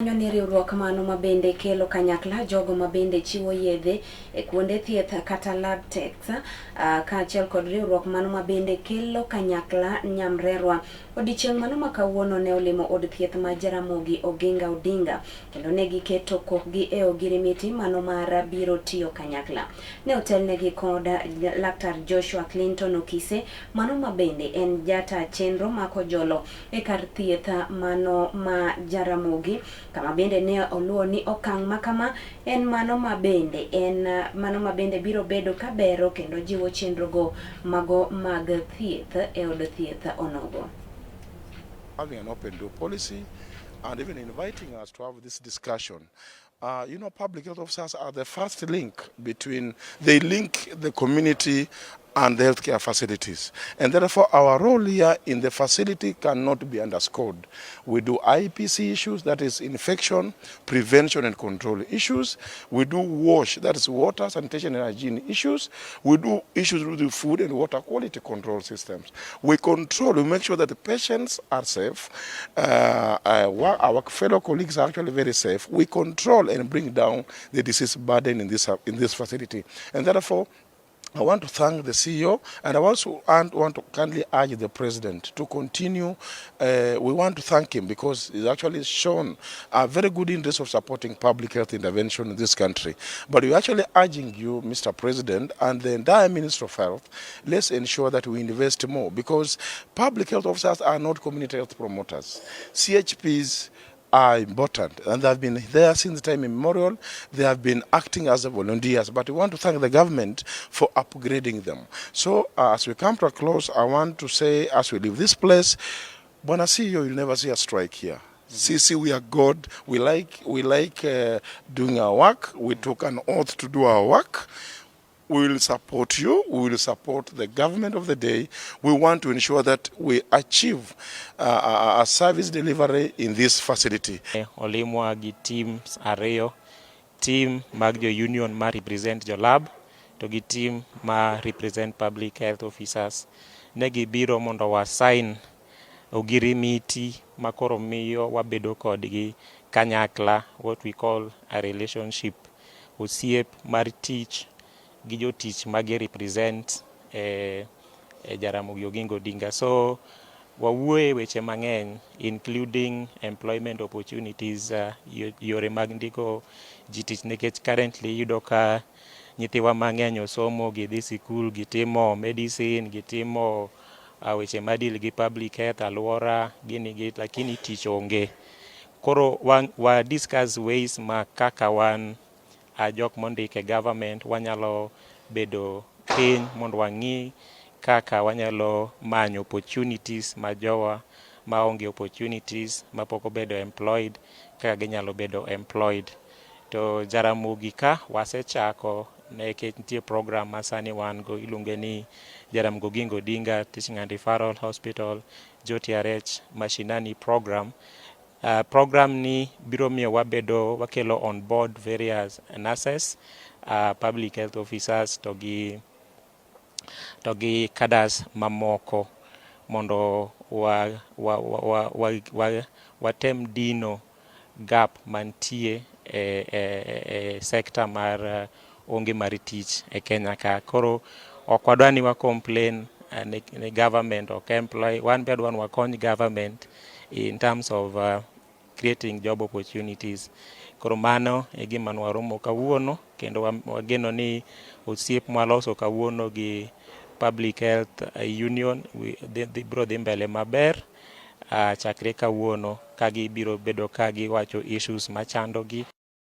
Ni riwruok mano mabende kelo kanyakla jogo mabende chiwo yedhe e kuonde thieth kata lab techs kaachiel kod riwruok mano mabende kelo kanyakla nyamrerwa. Odiochieng' mano ma kawuono ne olimo od thieth ma Jaramogi Oginga Odinga kendo ne giketo kokgi e ogirimiti mano mar biro tiyo kanyakla. Ne otelnegi kod Laktar Joshua Clinton Okise mano mabende en jata chenro makojolo e kar thieth mano ma Jaramogi, kama bende ne oluwo ni okang' makama en mano mabende biro bedo kabero kendo jiwo chenrogo mago mag thieth e od thieth onogo. Having an open door policy and even inviting us to have this discussion. Public health officers are the first link they link the community and the healthcare facilities. And therefore, our role here in the facility cannot be underscored. We do IPC issues, that is infection, prevention and control issues. We do WASH, that is water, sanitation and hygiene issues. We do issues with the food and water quality control systems. We make sure that the patients are safe. Our fellow colleagues are actually very safe. We control and bring down the disease burden in this facility. And therefore, I want to thank the CEO, and I also want to kindly urge the President to continue. We want to thank him because he's actually shown a very good interest of supporting public health intervention in this country. But we're actually urging you, Mr. President, and the entire Minister of Health, let's ensure that we invest more because public health officers are not community health promoters. CHPs are important and they have been there since time immemorial. They have been acting as volunteers, but we want to thank the government for upgrading them. So as we come to a close, I want to say as we leave this place, Bwana CEO, you'll never see a strike here. CC, we are God. We like doing our work. We took an oath to do our work. We will support you. We will support the government of the day. We want to ensure that we achieve a service delivery in this facility. Olimwa gi teams ariyo, team mag jo union ma represent jo lab to gi team ma represent public health officers. Ne gibiro mondo wa sign ogirimiti makoro miyo wabedo kodgi kanyakla, what we call a relationship, osiep mar tich gi jotich magi represent Jaramogi Oginga Odinga. So wawuoye weche mang'eny including employment opportunities, yore mag ndiko ji tich, nikech currently yudo ka nyithiwa mang'eny osomo, gidhi sikul, gitimo medicine, gitimo weche madil gi public health, alwora gini lakini tich onge. Koro wa discuss ways ma kaka wan jok mondike government wanyalo bedo piny mondo wang'i kaka wanyalo manyo opportunities ma jowa maonge opportunities mapok obedo employed kaka ginyalo bedo employed. To Jaramogi ka wasechako nekech nitie program ma sani wan go iluonge ni Jaramogi Oginga Odinga Teaching and Referral Hospital JOTRH Mashinani program. Program ni biro miyo wakelo on board various nurses, public health officers to gi cadres mamoko mondo watem dino gap mantie e sector mar onge mar tich e Kenya ka. Koro ok wadwa ni wa complain ne government ok employ, wan be wadwa ni wakony government in terms of creating job opportunities. Koro mano e gima waromo kawuono kendo wageno ni osiep mwaloso kawuono gi Public Health Union biro dhi mbele maber chakre kawuono ka gibiro bedo ka giwacho issues machandogi.